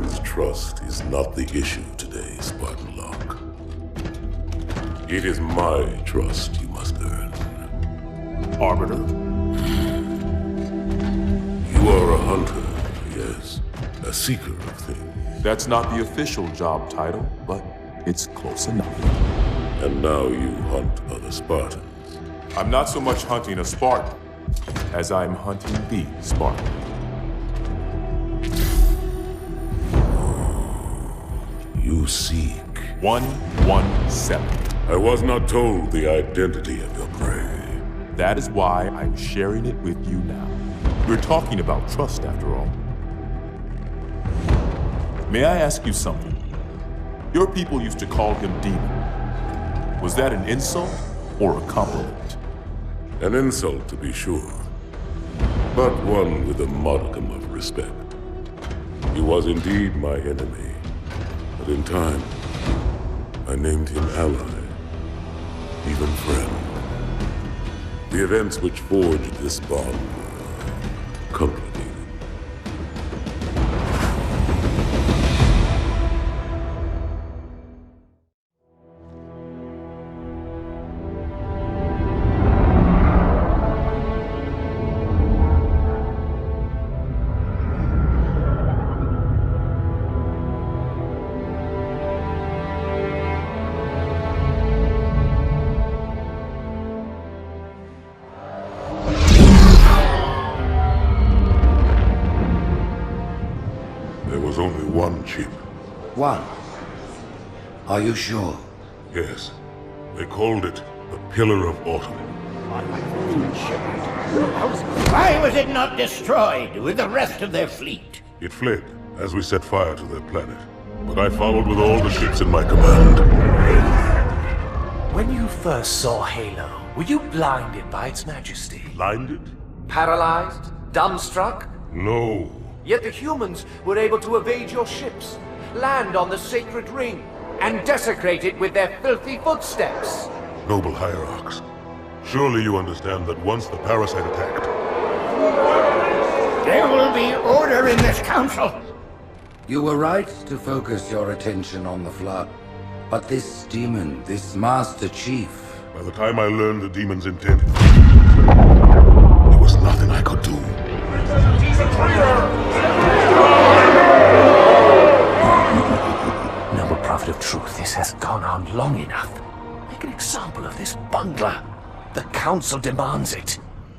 friend's trust is not the issue today, Spartan Locke. It is my trust you must earn. Arbiter? You are a hunter, yes. A seeker of things. That's not the official job title, but it's close enough. And now you hunt other Spartans. I'm not so much hunting a Spartan, as I'm hunting the Spartan. You seek. 117. I was not told the identity of your prey. That is why I'm sharing it with you now. We're talking about trust, after all. May I ask you something? Your people used to call him Demon. Was that an insult or a compliment? An insult, to be sure, but one with a modicum of respect. He was indeed my enemy, but in time, I named him ally, even friend. The events which forged this bond were complicated. One. Are you sure? Yes. They called it the Pillar of Autumn. Why was it not destroyed with the rest of their fleet? It fled as we set fire to their planet. But I followed with all the ships in my command. When you first saw Halo, were you blinded by its majesty? Blinded? Paralyzed? Dumbstruck? No. Yet the humans were able to evade your ships, land on the sacred ring, and desecrate it with their filthy footsteps. Noble hierarchs, surely you understand that once the parasite attacked... There will be order in this council! You were right to focus your attention on the Flood. But this demon, this Master Chief... By the time I learned the demon's intent, there was nothing I could do. Noble Prophet of Truth, this has gone on long enough. Make an example of this bungler. The Council demands it.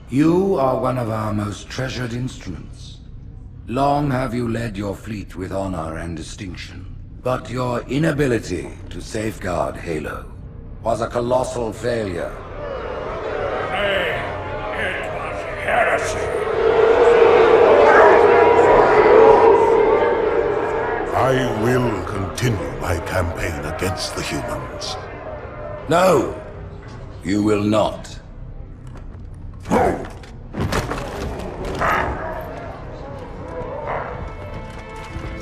You are one of our most treasured instruments. Long have you led your fleet with honor and distinction. But your inability to safeguard Halo was a colossal failure. It was heresy. I will continue my campaign against the humans. No, you will not.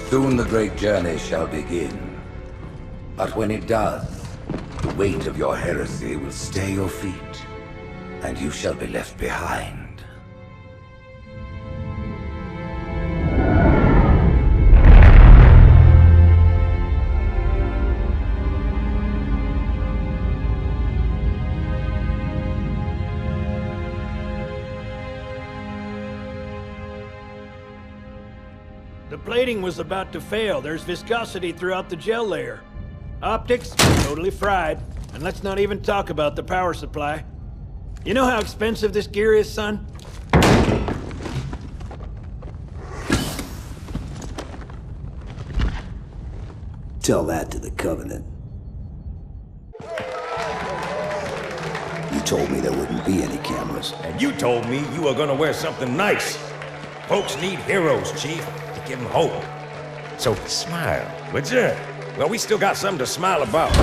Soon the great journey shall begin. But when it does, the weight of your heresy will stay your feet, and you shall be left behind. The plating was about to fail. There's viscosity throughout the gel layer. Optics, totally fried. And let's not even talk about the power supply. You know how expensive this gear is, son? Tell that to the Covenant. You told me there wouldn't be any cameras. And you told me you were gonna wear something nice. Folks need heroes, Chief, to give them hope. So smile, would you? Well, we still got something to smile about.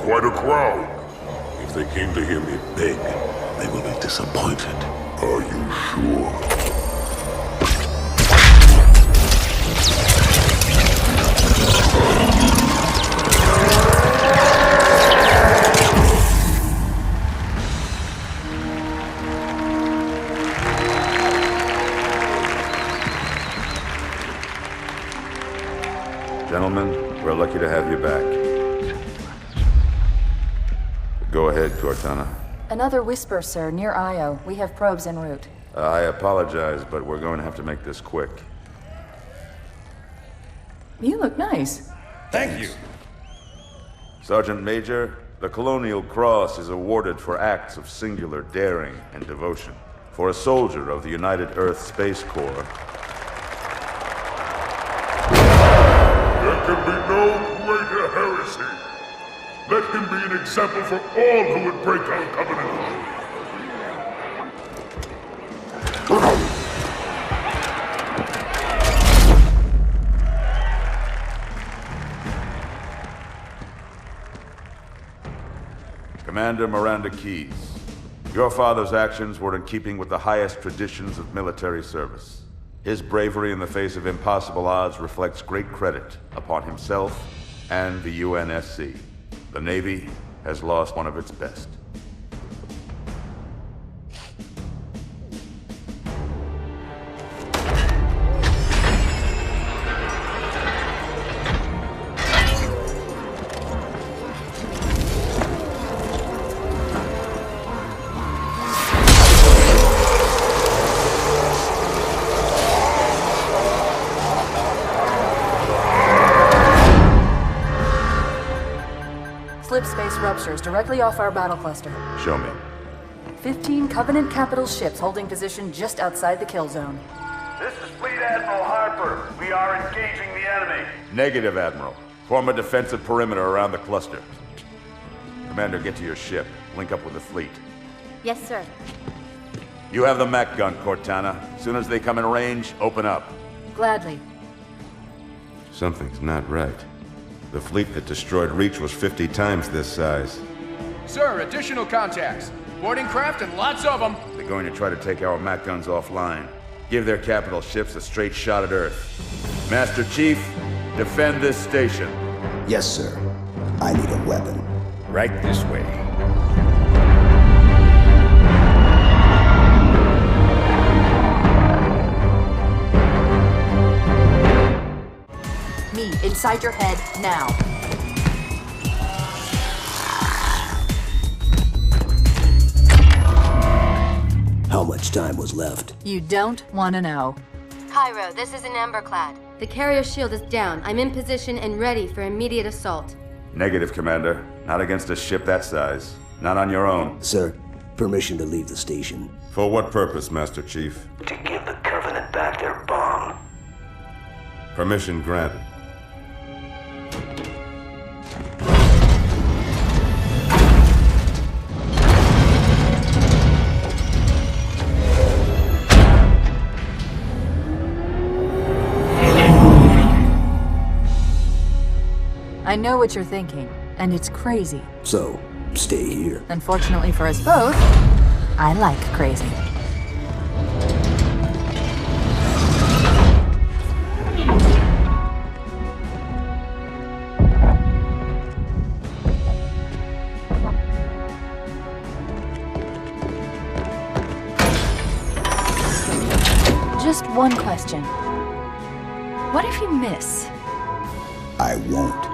quite a crowd. If they came to hear me beg, they will be disappointed. Are you sure? Gentlemen, we're lucky to have you back. Go ahead, Cortana. Another whisper, sir, near Io. We have probes en route. I apologize, but we're going to have to make this quick. You look nice. Thank you. Sergeant Major, the Colonial Cross is awarded for acts of singular daring and devotion. For a soldier of the United Earth Space Corps, there can be no greater heresy. Let him be an example for all who would break our covenant. Commander Miranda Keyes, your father's actions were in keeping with the highest traditions of military service. His bravery in the face of impossible odds reflects great credit upon himself and the UNSC. The Navy has lost one of its best. Slipspace ruptures directly off our battle cluster. Show me. 15 Covenant capital ships holding position just outside the kill zone. This is Fleet Admiral Harper. We are engaging the enemy. Negative, Admiral. Form a defensive perimeter around the cluster. Commander, get to your ship. Link up with the fleet. Yes, sir. You have the mech gun, Cortana. As soon as they come in range, open up. Gladly. Something's not right. The fleet that destroyed Reach was 50 times this size. Sir, additional contacts. Boarding craft and lots of them. They're going to try to take our mech guns offline. Give their capital ships a straight shot at Earth. Master Chief, defend this station. Yes, sir. I need a weapon. Right this way. Me, inside your head, now. How much time was left? You don't want to know. Cairo, this is In Amber Clad. The carrier shield is down. I'm in position and ready for immediate assault. Negative, Commander. Not against a ship that size. Not on your own. Sir, permission to leave the station. For what purpose, Master Chief? To give the Covenant back their bomb. Permission granted. I know what you're thinking, and it's crazy. So, stay here. Unfortunately for us both, I like crazy. Just one question. What if you miss? I won't.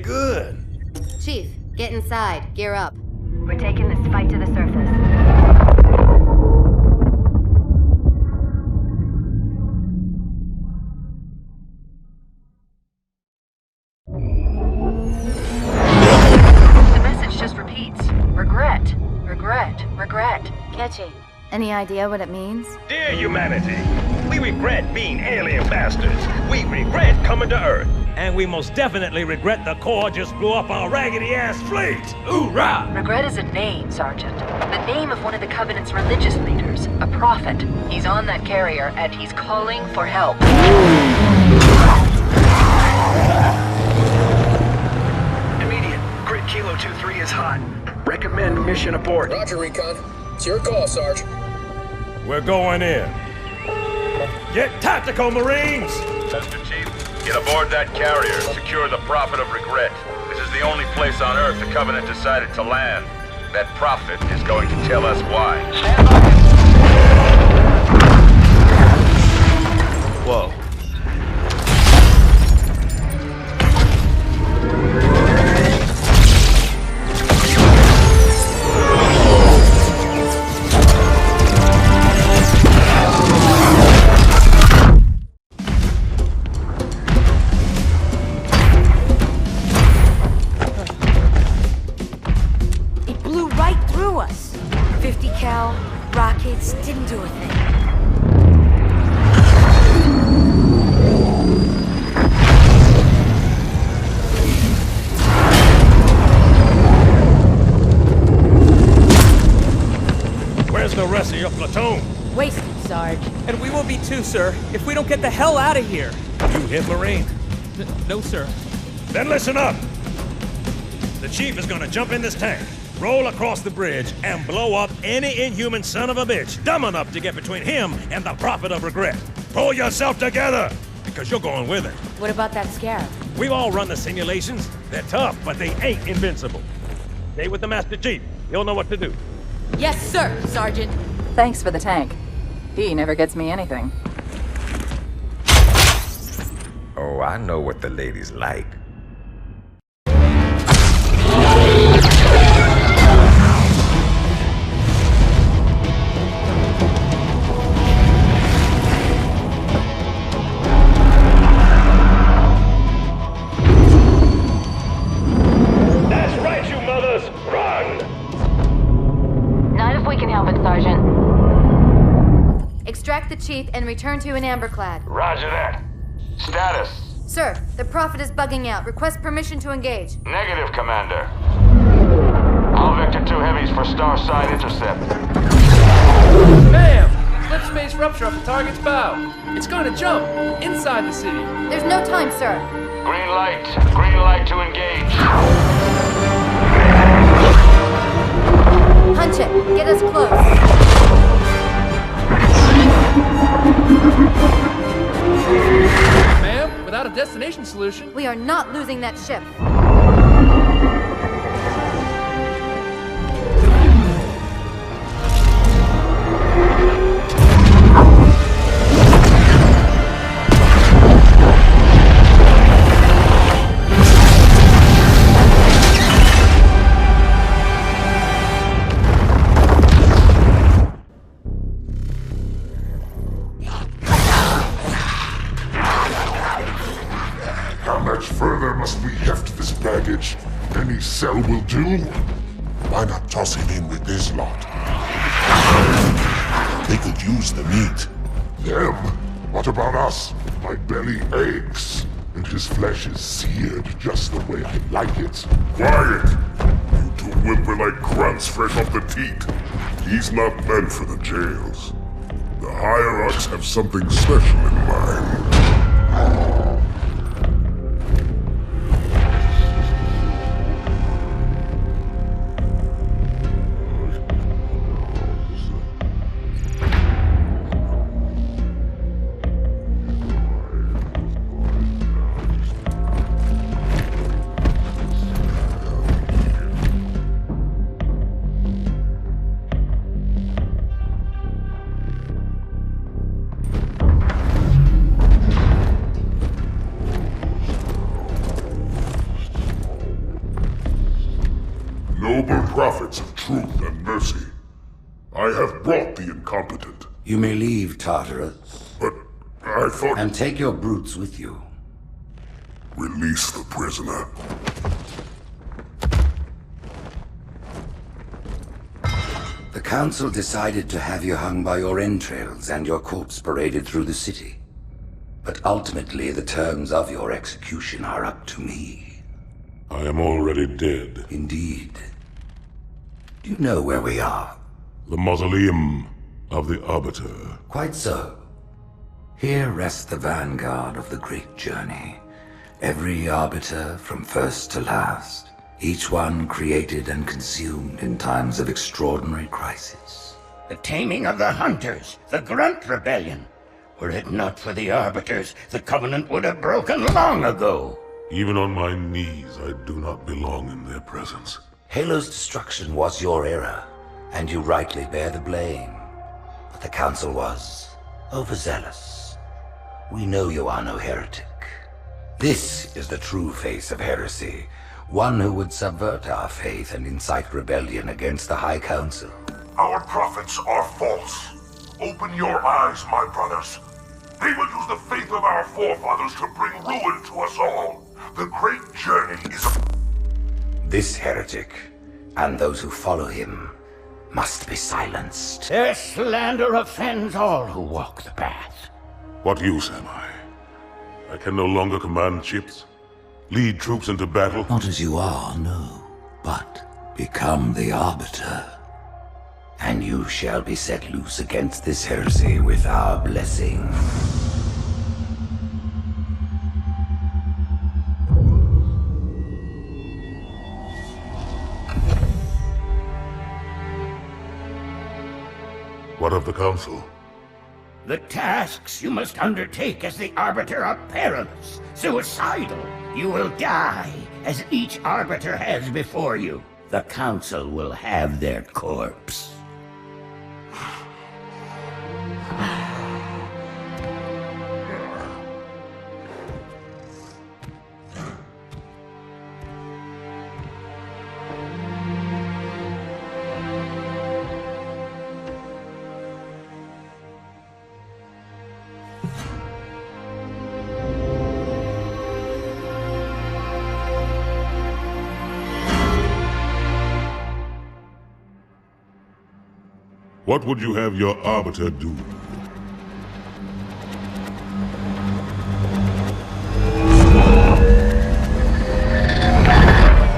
good. Chief, get inside. Gear up. We're taking this fight to the surface. The message just repeats. Regret. Regret. Regret. Catchy. Any idea what it means? Dear humanity, we regret being alien bastards. We regret coming to Earth. And we most definitely regret the Corps just blew up our raggedy-ass fleet. Hoorah! Regret is a name, Sergeant. The name of one of the Covenant's religious leaders. A prophet. He's on that carrier, and he's calling for help. Immediate. Grid Kilo 2-3 is hot. Recommend mission abort. Roger, Recon. It's your call, Sarge. We're going in. Get tactical, Marines! Mr. Chief, get aboard that carrier. Secure the Prophet of Regret. This is the only place on Earth the Covenant decided to land. That Prophet is going to tell us why. Stand by. Whoa. Rockets didn't do a thing. Where's the rest of your platoon? Wasted, Sarge. And we will be too, sir, if we don't get the hell out of here. You hit Marine? No, sir. Then listen up. The Chief is gonna jump in this tank, roll across the bridge, and blow up any inhuman son of a bitch dumb enough to get between him and the Prophet of Regret. Pull yourself together, because you're going with it. What about that scarab? We've all run the simulations. They're tough, but they ain't invincible. Stay with the Master Chief. He'll know what to do. Yes, sir, Sergeant. Thanks for the tank. He never gets me anything. Oh, I know what the ladies like. Extract the Chief and return to In Amber Clad. Roger that. Status? Sir, the Prophet is bugging out. Request permission to engage. Negative, Commander. All Vector 2 heavies for Starside intercept. Bam! Slipspace rupture off the target's bow. It's going to jump inside the city. There's no time, sir. Green light. Green light to engage. Punch it. Get us close. Ma'am, without a destination solution... We are not losing that ship. Any cell will do. Why not toss him in with this lot? They could use the meat. Them? What about us? My belly aches, and his flesh is seared just the way I like it. Quiet! You two whimper like grunts fresh off the teat. He's not meant for the jails. The hierarchs have something special in mind. I have brought the incompetent. You may leave, Tartarus. But I thought... And take your brutes with you. Release the prisoner. The Council decided to have you hung by your entrails and your corpse paraded through the city. But ultimately, the terms of your execution are up to me. I am already dead. Indeed. Do you know where we are? The mausoleum of the Arbiter. Quite so. Here rests the vanguard of the great journey. Every Arbiter from first to last. Each one created and consumed in times of extraordinary crisis. The taming of the Hunters, the Grunt Rebellion. Were it not for the Arbiters, the Covenant would have broken long ago. Even on my knees, I do not belong in their presence. Halo's destruction was your error, and you rightly bear the blame. But the Council was overzealous. We know you are no heretic. This is the true face of heresy, one who would subvert our faith and incite rebellion against the High Council. Our prophets are false. Open your eyes, my brothers. They will use the faith of our forefathers to bring ruin to us all. The great journey is a... This heretic, and those who follow him, must be silenced. Their slander offends all who walk the path. What use am I? I can no longer command ships, lead troops into battle. Not as you are, no, but become the Arbiter. And you shall be set loose against this heresy with our blessing. What of the Council? The tasks you must undertake as the Arbiter are perilous, suicidal. You will die, as each Arbiter has before you. The Council will have their corpse. What would you have your Arbiter do?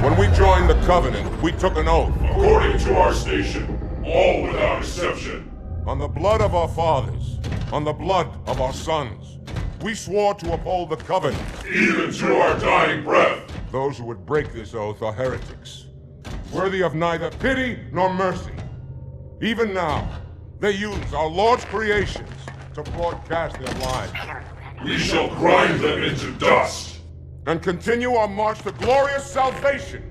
When we joined the Covenant, we took an oath. According to our station, all without exception. On the blood of our fathers, on the blood of our sons, we swore to uphold the Covenant. Even to our dying breath. Those who would break this oath are heretics, worthy of neither pity nor mercy. Even now, they use our Lord's creations to broadcast their lies. We shall grind them into dust and continue our march to glorious salvation.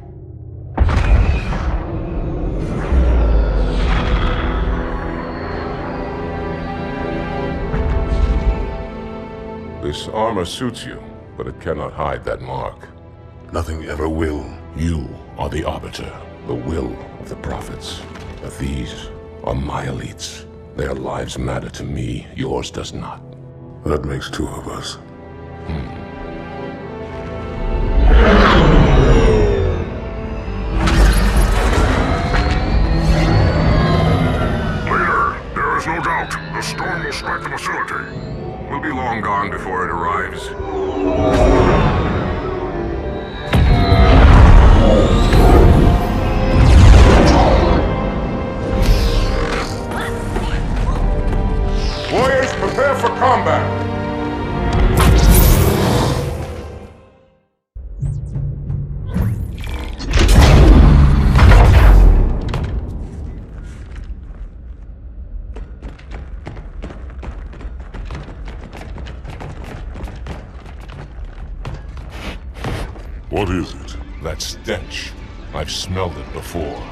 This armor suits you, but it cannot hide that mark. Nothing ever will. You are the Arbiter, the will of the prophets. But these are my elites. Their lives matter to me, yours does not. That makes two of us. Leader, there is no doubt the storm will strike the facility. We'll be long gone before it arrives. Warriors, prepare for combat! What is it? That stench. I've smelled it before.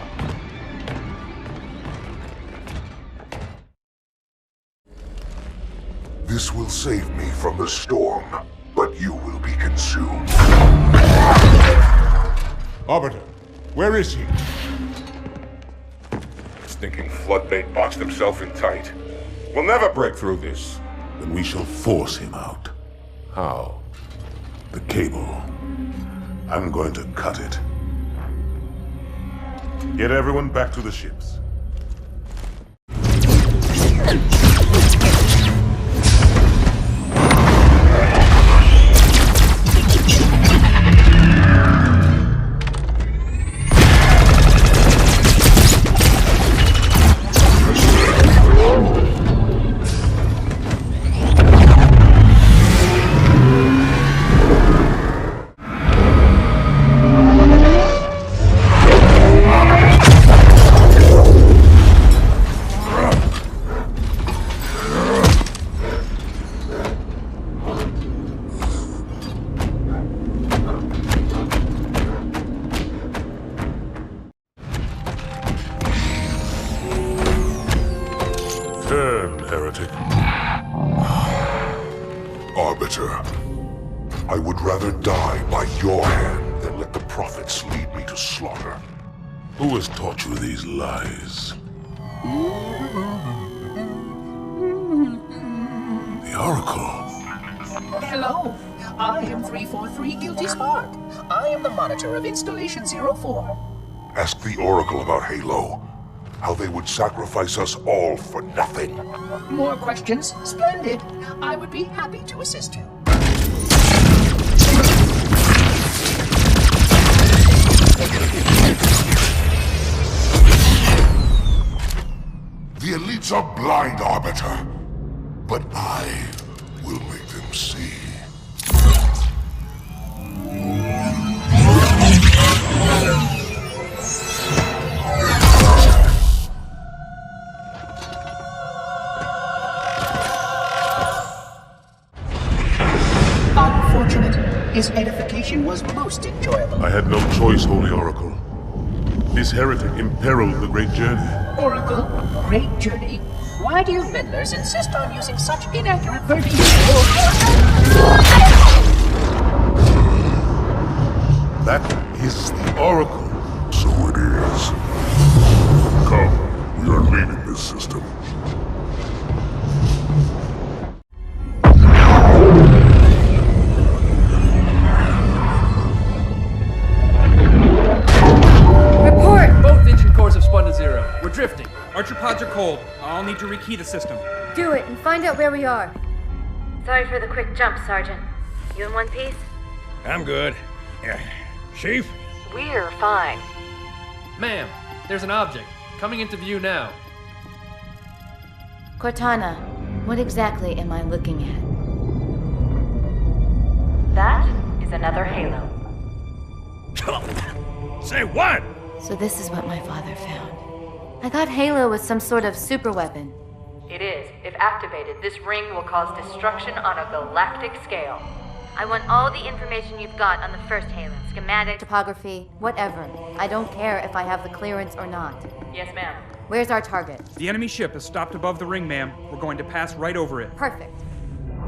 This will save me from the storm, but you will be consumed. Arbiter, where is he? stinking floodbait boxed himself in tight. We'll never break through this. Then we shall force him out. How? The cable. I'm going to cut it. Get everyone back to the ships. Heretic. Arbiter, I would rather die by your hand than let the prophets lead me to slaughter. Who has taught you these lies? The Oracle. Hello, I am 343 Guilty Spark. I am the monitor of Installation 04. Ask the Oracle about Halo. How they would sacrifice us all for nothing. More questions? Splendid. I would be happy to assist you. The elites are blind, Arbiter. But I will make them see. His edification was most enjoyable. I had no choice, Holy Oracle. This heretic imperiled the great journey. Oracle, great journey? Why do you meddlers insist on using such inaccurate verbiage? That is the Oracle. So it is. Come, we are leaving this system. We're drifting. Archer pods are cold. I'll need to rekey the system. Do it and find out where we are. Sorry for the quick jump, Sergeant. You in one piece? I'm good. Chief? We're fine. Ma'am, there's an object coming into view now. Cortana, what exactly am I looking at? That is another Halo. Say what? So this is what my father found. I thought Halo was some sort of super weapon. It is. If activated, this ring will cause destruction on a galactic scale. I want all the information you've got on the first Halo. Schematic, topography, whatever. I don't care if I have the clearance or not. Yes, ma'am. Where's our target? The enemy ship is stopped above the ring, ma'am. We're going to pass right over it. Perfect.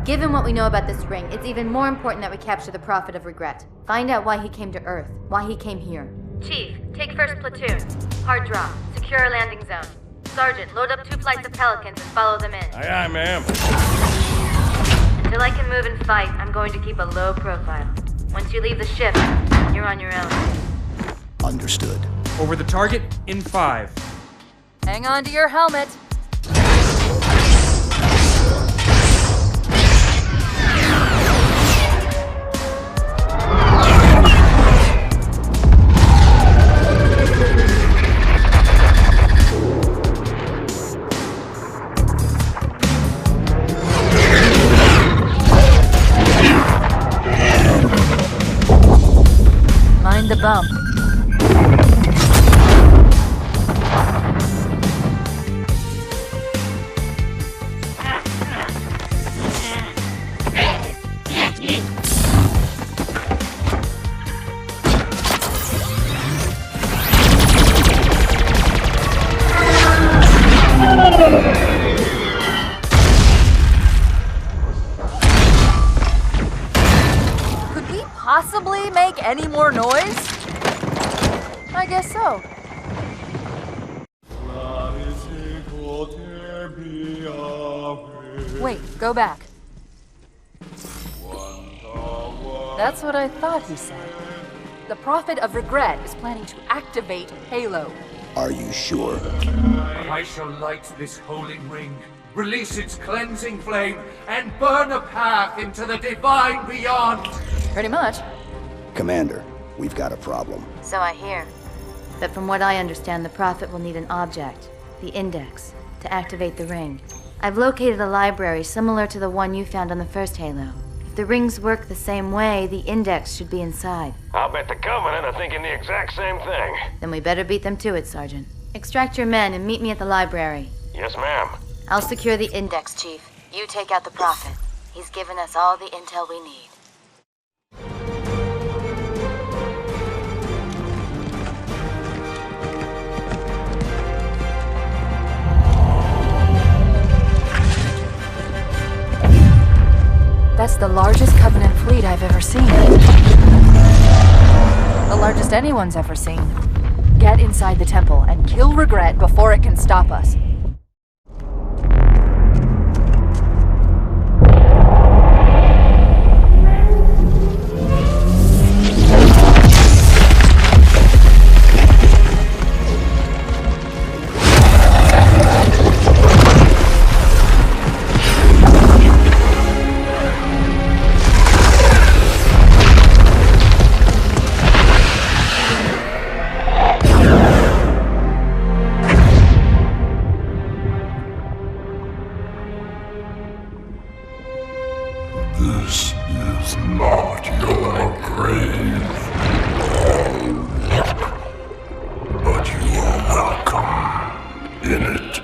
Given what we know about this ring, it's even more important that we capture the Prophet of Regret. Find out why he came to Earth, why he came here. Chief, take first platoon. Hard drop. Secure our landing zone. Sergeant, load up 2 flights of Pelicans and follow them in. Aye, aye, ma'am. Until I can move and fight, I'm going to keep a low profile. Once you leave the ship, you're on your own. Understood. Over the target in 5. Hang on to your helmet. Mind the bump. Wait, go back. That's what I thought he said. The Prophet of Regret is planning to activate Halo. Are you sure? I shall light this holy ring, release its cleansing flame, and burn a path into the divine beyond. Pretty much. Commander, we've got a problem. So I hear. But from what I understand, the Prophet will need an object, the Index, to activate the ring. I've located a library similar to the one you found on the first Halo. If the rings work the same way, the Index should be inside. I'll bet the Covenant are thinking the exact same thing. Then we better beat them to it, Sergeant. Extract your men and meet me at the library. Yes, ma'am. I'll secure the Index, Chief. You take out the Prophet. He's given us all the intel we need. That's the largest Covenant fleet I've ever seen. The largest anyone's ever seen. Get inside the temple and kill Regret before it can stop us. This is not your grave. But you are welcome in it.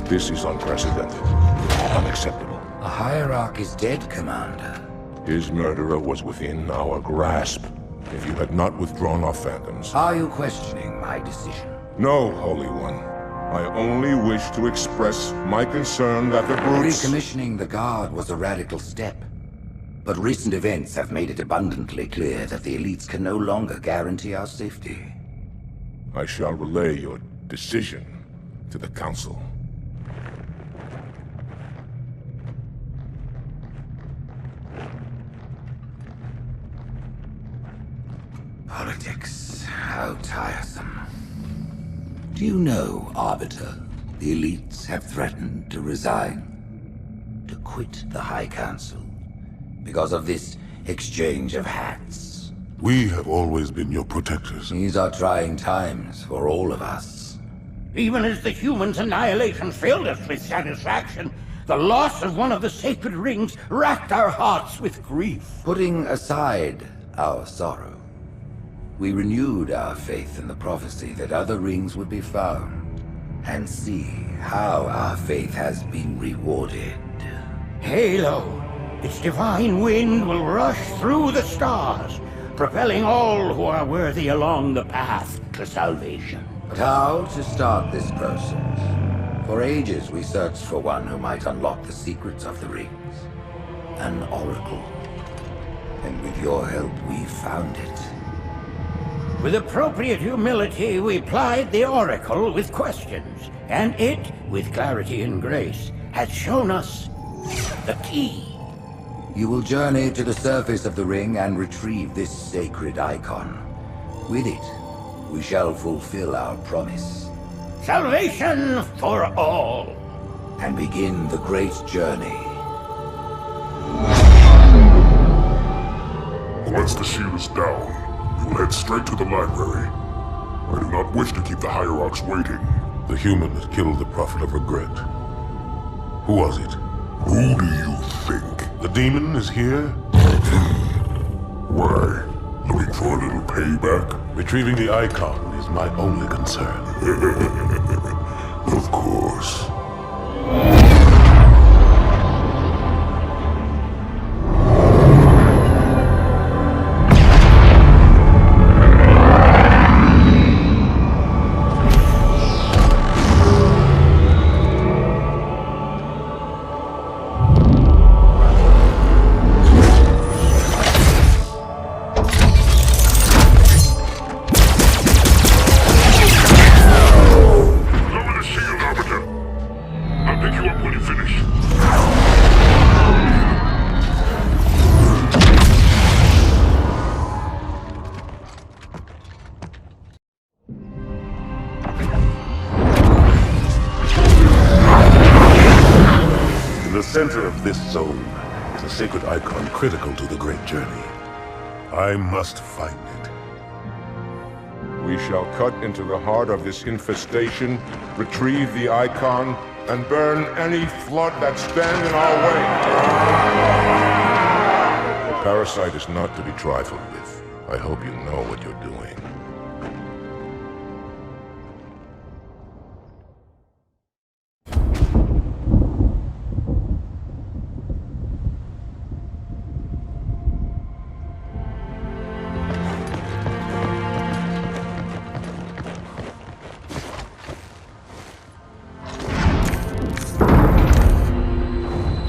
This is unprecedented. Unacceptable. A hierarch is dead, Commander. His murderer was within our grasp. If you had not withdrawn our phantoms... Are you questioning my decision? No, Holy One. I only wish to express my concern that the brutes... Recommissioning the Guard was a radical step. But recent events have made it abundantly clear that the elites can no longer guarantee our safety. I shall relay your decision to the Council. Politics, how tiresome. Do you know, Arbiter, the elites have threatened to resign, to quit the High Council, because of this exchange of hats? We have always been your protectors. These are trying times for all of us. Even as the humans' annihilation filled us with satisfaction, the loss of one of the sacred rings racked our hearts with grief. Putting aside our sorrow, we renewed our faith in the prophecy that other rings would be found, and see how our faith has been rewarded. Halo, its divine wind will rush through the stars, propelling all who are worthy along the path to salvation. But how to start this process? For ages we searched for one who might unlock the secrets of the rings. An oracle. And with your help we found it. With appropriate humility, we plied the Oracle with questions, and it, with clarity and grace, has shown us the key. You will journey to the surface of the ring and retrieve this sacred icon. With it, we shall fulfill our promise. Salvation for all. And begin the great journey. Once the shield is down, we will head straight to the library. I do not wish to keep the hierarchs waiting. The human that killed the Prophet of Regret. Who was it? Who do you think? The demon is here? Why? Looking for a little payback? Retrieving the icon is my only concern. Of course. In the center of this zone is a sacred icon critical to the great journey. I must find it. We shall cut into the heart of this infestation, retrieve the icon, and burn any flood that stand in our way. The parasite is not to be trifled with. I hope you know what you're doing.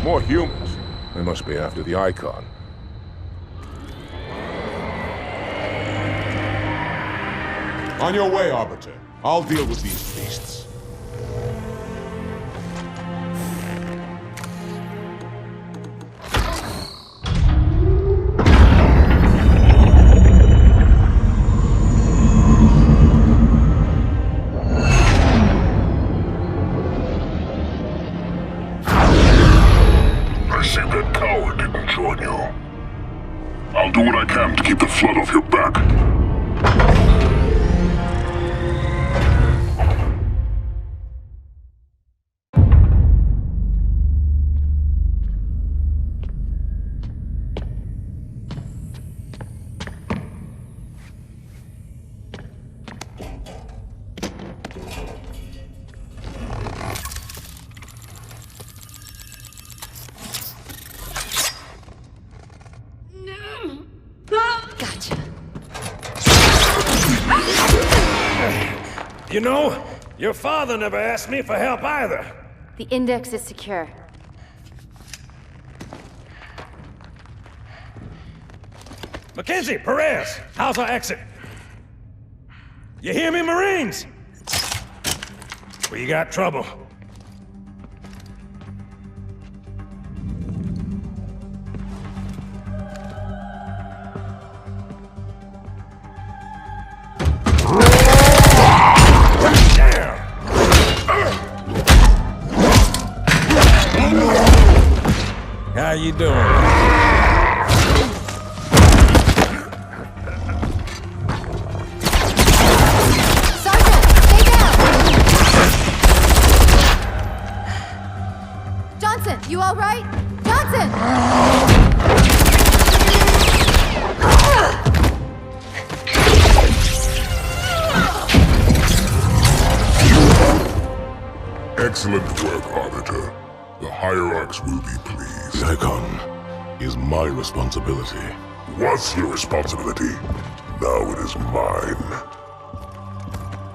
More humans. They must be after the icon. On your way, Arbiter. I'll deal with these beasts. I'll do what I can to keep the flood off your back. You know, your father never asked me for help either. The index is secure. Mackenzie, Perez, how's our exit? You hear me, Marines? We got trouble. How you doing? Sergeant, stay down! Johnson, you all right? Johnson! Excellent work, Arbiter. The Hierarchs will be pleased. The icon is my responsibility. Was your responsibility. Now it is mine.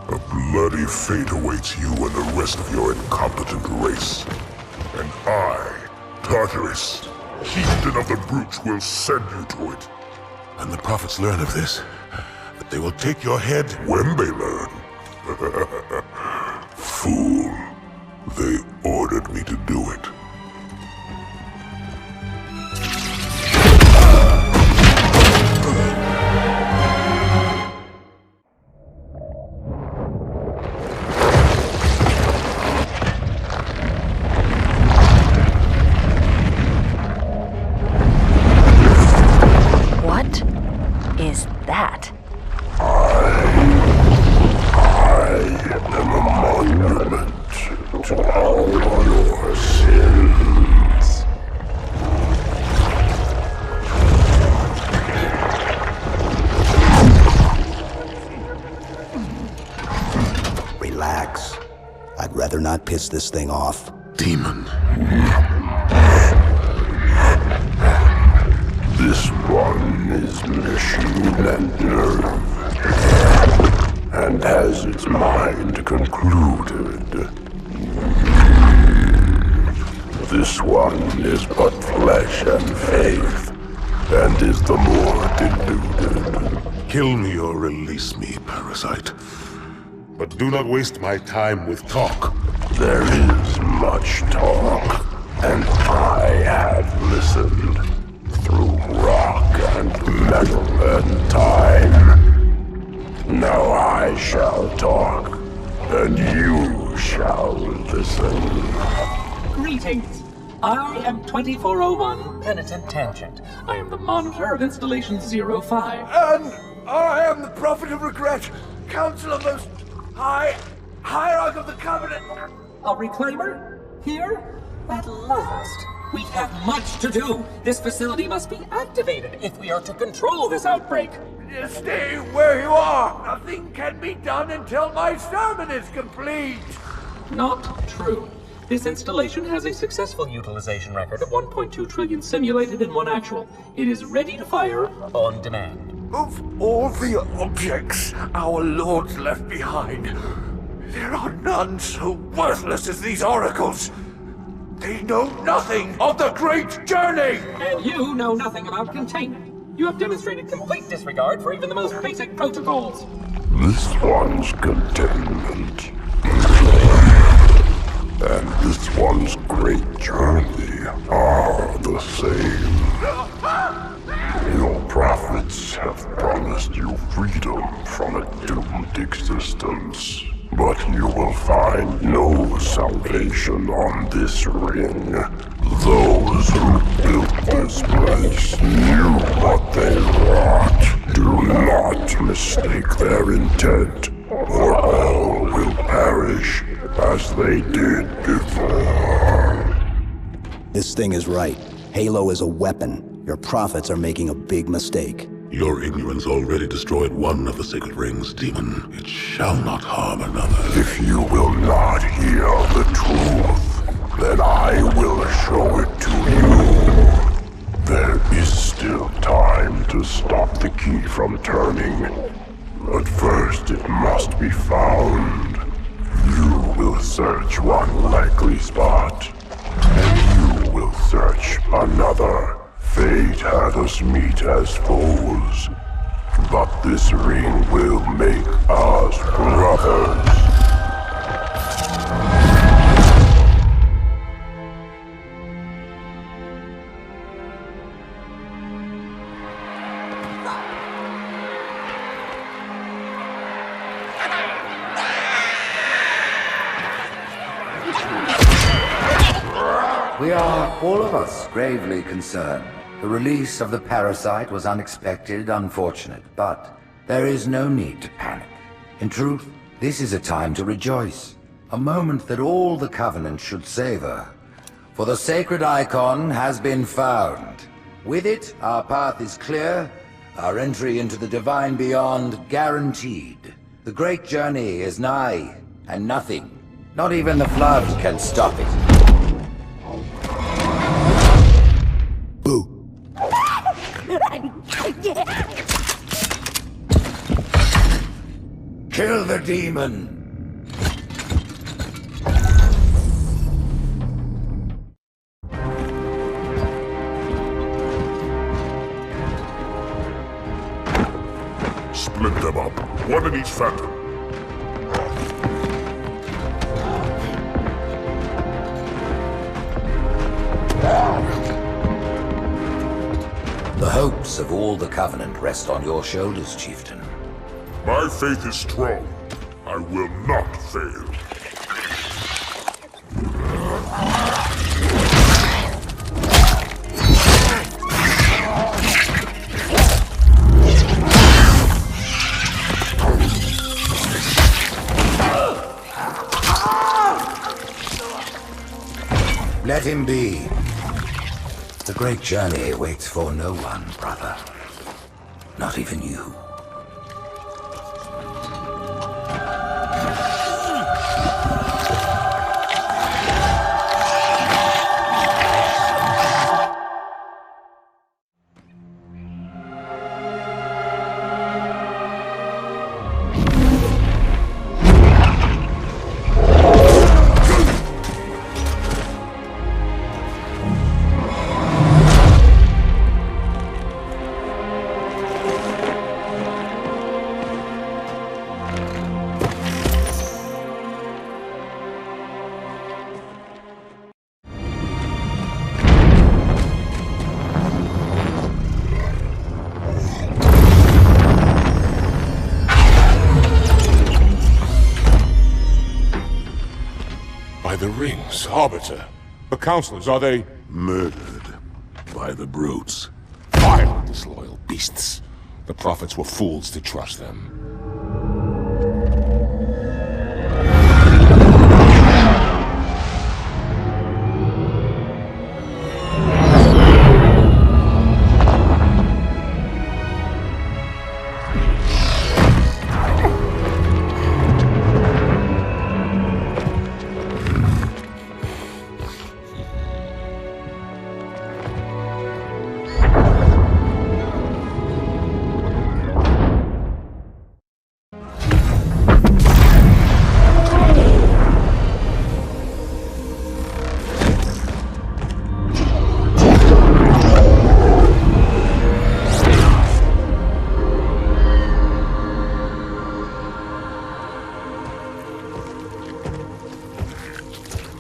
A bloody fate awaits you and the rest of your incompetent race. And I, Tartarus, Chieftain of the Brutes, will send you to it. And the prophets learn of this, that they will take your head. When they learn. Fool. They ordered me to do it. What is that? I am a monument to all your sins. I'd rather not piss this thing off. Demon. This one is machine and nerve, and has its mind concluded. This one is but flesh and faith, and is the more deluded. Kill me or release me, parasite. But do not waste my time with talk. There is much talk, and I have listened through rock and metal and time. Now I shall talk, and you shall listen. Greetings. I am 2401 Penitent Tangent. I am the monitor of Installation 05. And I am the Prophet of Regret, Council of Most High, Hierarch of the Covenant. A reclaimer? Here? At last. We have much to do. This facility must be activated if we are to control this outbreak. Stay where you are. Nothing can be done until my sermon is complete. Not true. This installation has a successful utilization record of 1.2 trillion simulated and 1 actual. It is ready to fire on demand. Of all the objects our lords left behind, there are none so worthless as these oracles. They know nothing of the great journey! And you know nothing about containment. You have demonstrated complete disregard for even the most basic protocols. This one's containment, and this one's great journey are the same. Your prophets have promised you freedom from a doomed existence. But you will find no salvation on this ring. Those who built this place knew what they wrought. Do not mistake their intent, or all will perish as they did before. This thing is right. Halo is a weapon. Your prophets are making a big mistake. Your ignorance already destroyed one of the sacred rings, demon. It shall not harm another. If you will not hear the truth, then I will show it to you. There is still time to stop the key from turning. But first it must be found. You will search one likely spot, and you will search another. Fate had us meet as foes, but this ring will make us brothers. We are, all of us, gravely concerned. The release of the parasite was unexpected, unfortunate, but there is no need to panic. In truth, this is a time to rejoice. A moment that all the Covenant should savor. For the sacred icon has been found. With it, our path is clear, our entry into the divine beyond guaranteed. The great journey is nigh, and nothing, not even the flood, can stop it. Boo. Kill the demon! Split them up, one in each phantom. The hopes of all the Covenant rest on your shoulders, Chieftain. My faith is strong. I will not fail. Let him be. The great journey waits for no one, brother. Not even you. rings, Arbiter. The counselors, are they... Murdered by the brutes. Vile, disloyal beasts. The prophets were fools to trust them.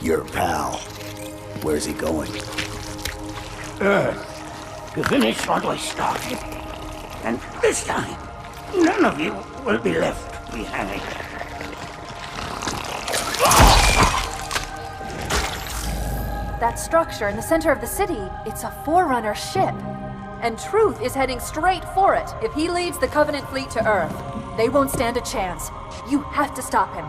Your pal. Where's he going? Earth, to finish what we started. And this time, none of you will be left behind. That structure in the center of the city, it's a Forerunner ship. And Truth is heading straight for it. If he leads the Covenant fleet to Earth, they won't stand a chance. You have to stop him.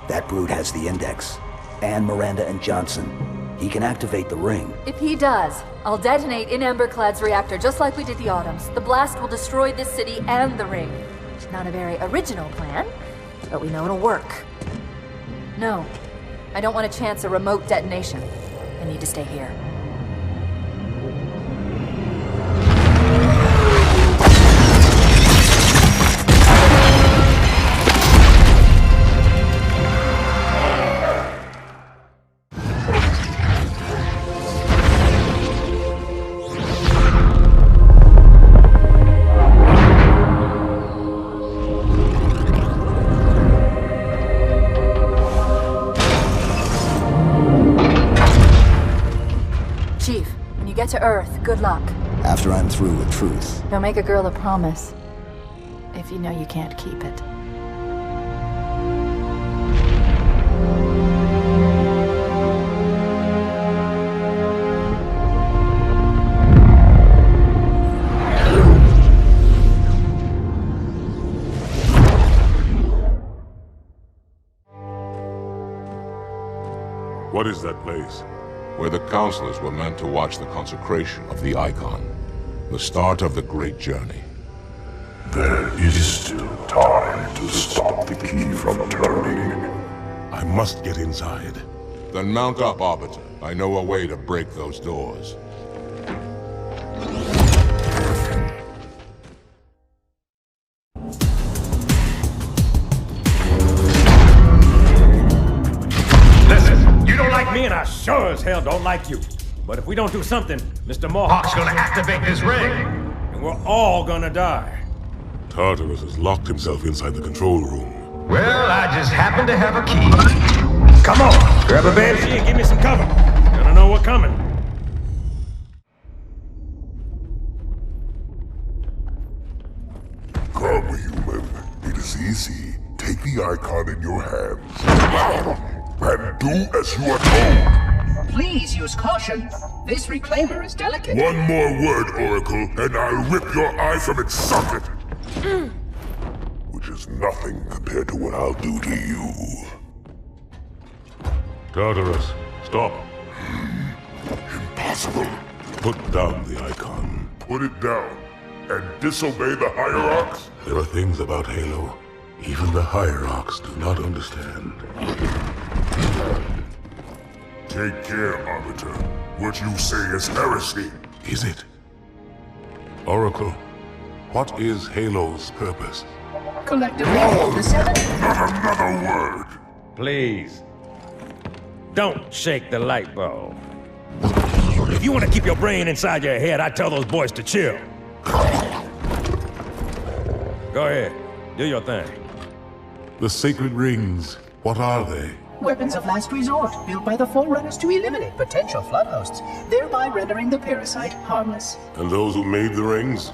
That brute has the index. And Miranda and Johnson. He can activate the ring. If he does, I'll detonate In Amber Clad's reactor just like we did the Autumn's. The blast will destroy this city and the ring. Not a very original plan, but we know it'll work. No, I don't want to chance a remote detonation. I need to stay here. To Earth, good luck. After I'm through with Truth. Don't make a girl a promise if you know you can't keep it. What is that place? Where the counselors were meant to watch the consecration of the Icon. The start of the great journey. There is still time to stop the key from turning. I must get inside. Then mount up, Arbiter. I know a way to break those doors. Me and I sure as hell don't like you. But if we don't do something, Mr. Mohawk's gonna activate this ring. And we're all gonna die. Tartarus has locked himself inside the control room. Well, I just happen to have a key. Come on, grab a banshee and give me some cover. Gonna know what's coming. Come, human. It is easy. Take the Icon in your hands. And do as you are told. Please use caution. This reclaimer is delicate. One more word, Oracle, and I'll rip your eye from its socket. Which is nothing compared to what I'll do to you. Tartarus, stop. Impossible. Put down the Icon. Put it down and disobey the Hierarchs? There are things about Halo even the Hierarchs do not understand. Take care, Arbiter. What you say is heresy. Is it? Oracle, what is Halo's purpose? Collectively, the seven... Not another word! Please. Don't shake the light bulb. If you want to keep your brain inside your head, I'd tell those boys to chill. Go ahead. Do your thing. The sacred rings, what are they? Weapons of last resort, built by the Forerunners to eliminate potential flood hosts, thereby rendering the parasite harmless. And those who made the rings?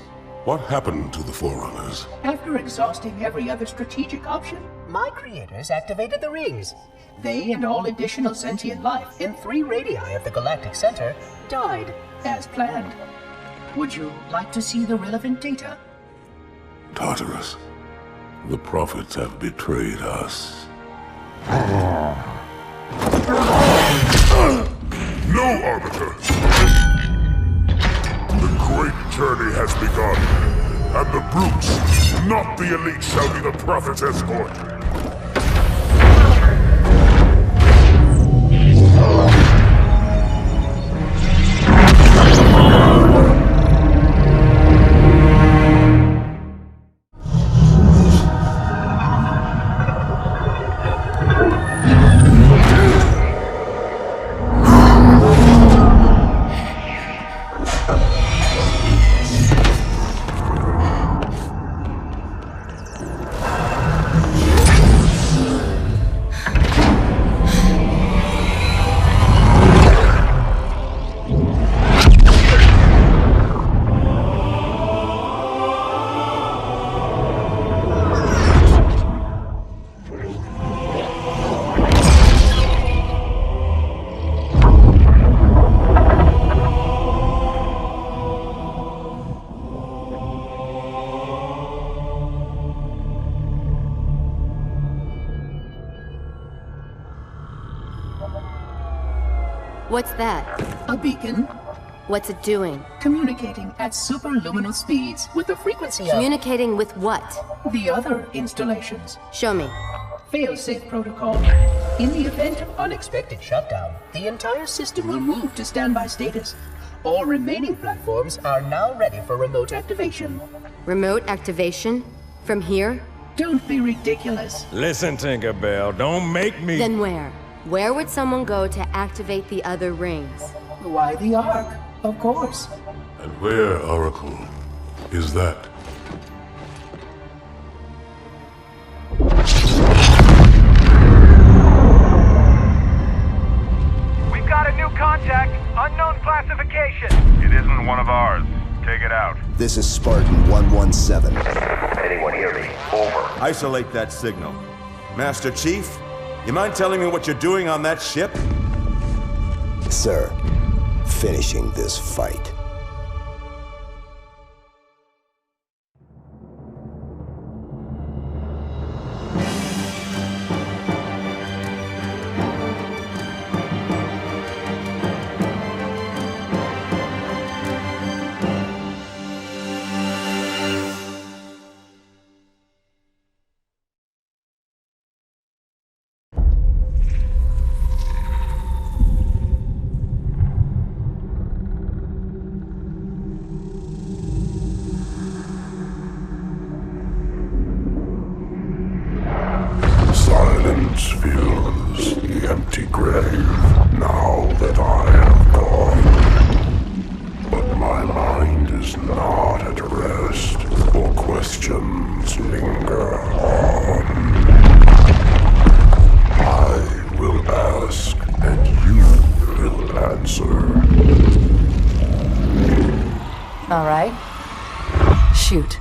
What happened to the Forerunners? After exhausting every other strategic option, my creators activated the rings. They and all additional sentient life in 3 radii of the galactic center died as planned. Would you like to see the relevant data? Tartarus, the prophets have betrayed us. No, Arbiter! The great journey has begun, and the brutes, not the elite, shall be the prophet's escort. What's that? A beacon. What's it doing? Communicating at superluminal speeds with the frequency of... Communicating with what? The other installations. Show me. Fail-safe protocol. In the event of unexpected shutdown, the entire system will move to standby status. All remaining platforms are now ready for remote activation. Remote activation? From here? Don't be ridiculous. Listen, Tinkerbell, don't make me... Then where? Where would someone go to activate the other rings? Why the Ark? Of course. And where, Oracle, is that? We've got a new contact, unknown classification. It isn't one of ours. Take it out. This is Spartan 117. Anyone hear me? Over. Isolate that signal. Master Chief, you mind telling me what you're doing on that ship? Sir, finishing this fight. Silence fills the empty grave now that I have gone. But my mind is not at rest, for questions linger on. I will ask, and you will answer. All right. Shoot.